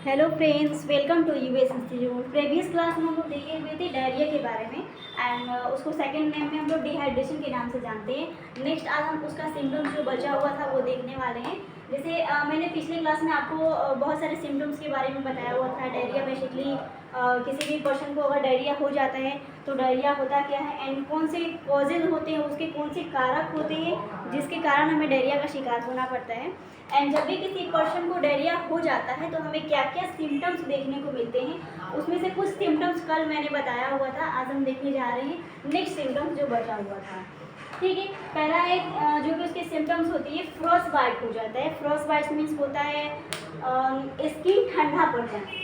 Hello friends, welcome to US institute. Previous class में हम लोग देखे हुए थे डायरिया के बारे में एंड उसको सेकंड नेम में हम लोग डिहाइड्रेशन के नाम से जानते हैं। नेक्स्ट आज हम उसका सिम्टम्स जो बचा हुआ था वो देखने वाले हैं। जैसे मैंने पिछले क्लास में आपको बहुत सारे सिम्टम्स के बारे में बताया हुआ था। डायरिया बेसिकली किसी भी पर्सन को अगर डायरिया हो जाता है तो डायरिया होता क्या है एंड कौन से कॉजेज होते हैं, उसके कौन से कारक होते हैं जिसके कारण हमें डायरिया का शिकार होना पड़ता है। एंड जब भी किसी पर्सन को डायरिया हो जाता है तो हमें क्या क्या सिम्टम्स देखने को मिलते हैं, उसमें से कुछ सिम्टम्स कल मैंने बताया हुआ था, आज हम देखने जा रहे हैं नेक्स्ट सिम्टम्स जो बचा हुआ था। ठीक है, पहला एक जो भी उसके सिम्टम्स होती है, फ्रॉस्ट बाइट हो जाता है। फ्रॉस्ट बाइट मीन्स होता है स्किन ठंडा पड़ जाना,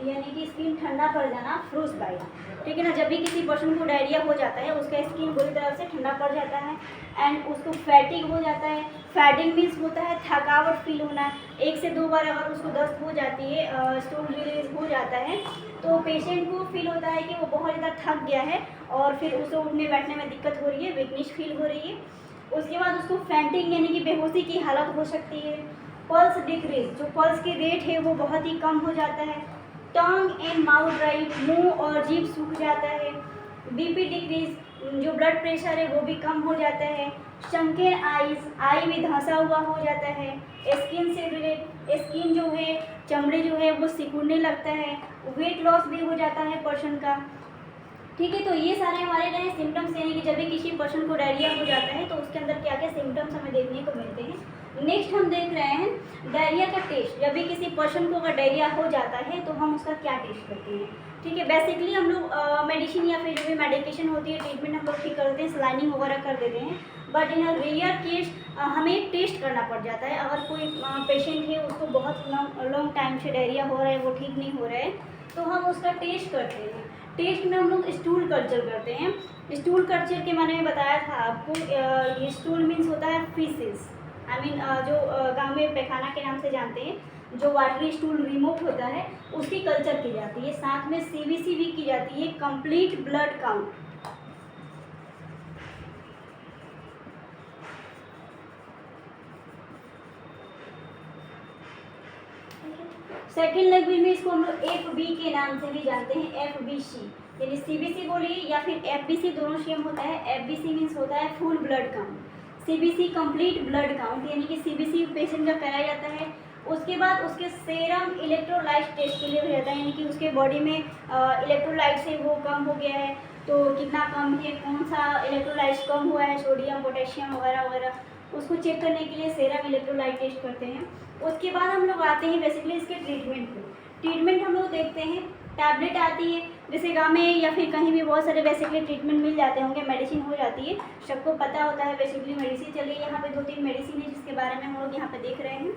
यानी कि स्किन ठंडा पड़ जाना, फ्रोस्ट बाइट। ठीक है ना, जब भी किसी पर्सन को डायरिया हो जाता है उसका स्किन बुरी तरह से ठंडा पड़ जाता है एंड उसको फैटिग हो जाता है। फैटिग मीन्स होता है थकावट फील होना। 1 से 2 बार अगर उसको दस्त हो जाती है, स्टूल रिलीज हो जाता है तो पेशेंट को फील होता है कि वो बहुत ज़्यादा थक गया है और फिर उसे उठने बैठने में दिक्कत हो रही है, वीकनेस फील हो रही है। उसके बाद उसको फैंटिंग यानी कि बेहोशी की हालत हो सकती है। पल्स डिक्रीज, जो पल्स की रेट है वो बहुत ही कम हो जाता है। टंग एंड माउथ ड्राई, मुंह और जीभ सूख जाता है। बीपी डिक्रीज, जो ब्लड प्रेशर है वो भी कम हो जाता है। शंकेन आईज, आई भी धंसा हुआ हो जाता है। स्किन से रिलेट, स्किन जो है, चमड़े जो है वो सिकुड़ने लगता है। वेट लॉस भी हो जाता है पर्सन का। ठीक है, तो ये सारे हमारे रहे सिम्टम्स, यानी कि जब भी किसी पर्सन को डायरिया हो जाता है तो उसके अंदर क्या क्या सिम्टम्स हमें देखने को मिलते हैं। नेक्स्ट हम देख रहे हैं डायरिया का टेस्ट। जब भी किसी पर्सन को अगर डायरिया हो जाता है तो हम उसका क्या टेस्ट करते हैं। ठीक है, बेसिकली हम लोग मेडिसिन या फिर जो भी मेडिकेशन होती है, ट्रीटमेंट हम लोग ठीक करते हैं, स्लाइनिंग वगैरह कर देते हैं। But in a rare case हमें टेस्ट करना पड़ जाता है। अगर कोई पेशेंट है, उसको बहुत लॉन्ग टाइम से डायरिया हो रहा है, वो ठीक नहीं हो रहा है, तो हम उसका टेस्ट करते हैं। टेस्ट में हम लोग स्टूल कल्चर करते हैं। स्टूल कल्चर के बारे में बताया था आपको। ये स्टूल मीन्स होता है फीसेस, आई मीन जो गांव में पैखाना के नाम से जानते हैं, जो वाटरी स्टूल रिमूव होता है उसकी कल्चर की जाती है। साथ में सीबीसी भी की जाती है, complete blood count. Second language में इसको हम लोग FB के नाम से भी जानते हैं, FBC, यानी CBC बोलिए या फिर FBC, दोनों सेम होता है। FBC मीन्स होता है full blood count, CBC complete blood count, यानी कि CBC पेशेंट का कराया जाता है। उसके बाद उसके सेरम इलेक्ट्रोलाइट टेस्ट के लिए हो जाता है, यानी कि उसके बॉडी में इलेक्ट्रोलाइट से वो कम हो गया है तो कितना कम है, कौन सा इलेक्ट्रोलाइट्स कम हुआ है, सोडियम पोटेशियम वगैरह वगैरह, उसको चेक करने के लिए सेरम इलेक्ट्रोलाइट टेस्ट करते हैं। उसके बाद हम लोग आते हैं बेसिकली इसके ट्रीटमेंट पे। ट्रीटमेंट हम लोग देखते हैं, टैबलेट आती है, जैसे गाँव में या फिर कहीं भी बहुत सारे बेसिकली ट्रीटमेंट मिल जाते होंगे, मेडिसिन हो जाती है, सबको पता होता है बेसिकली मेडिसिन। चलिए यहाँ पे 2-3 मेडिसिन है जिसके बारे में हम लोग यहाँ पे देख रहे हैं।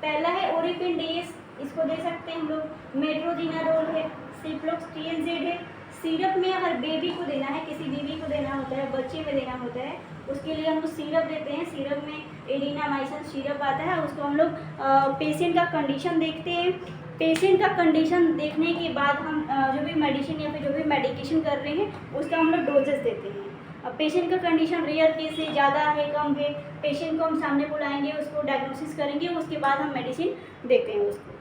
पहला है ओरिपिन डीएस, इसको दे सकते हैं हम लोग। मेट्रोजिनाडोल है, सिप्रोक्सटीएनजेड है। सिरप में अगर बेबी को देना है, किसी बेबी को देना होता है, बच्चे में देना होता है, उसके लिए हम लोग सिरप देते हैं। सिरप में एरिनामाइसिन सिरप आता है, उसको हम लोग पेशेंट का कंडीशन देखते हैं। पेशेंट का कंडीशन देखने के बाद हम जो भी मेडिसिन या फिर जो भी मेडिकेशन कर रहे हैं उसका हम लोग डोजेस देते हैं। अब पेशेंट का कंडीशन रेयर केस है, ज़्यादा है, कम है, पेशेंट को हम सामने बुलाएंगे, उसको डायग्नोसिस करेंगे, उसके बाद हम मेडिसिन देते हैं उसको।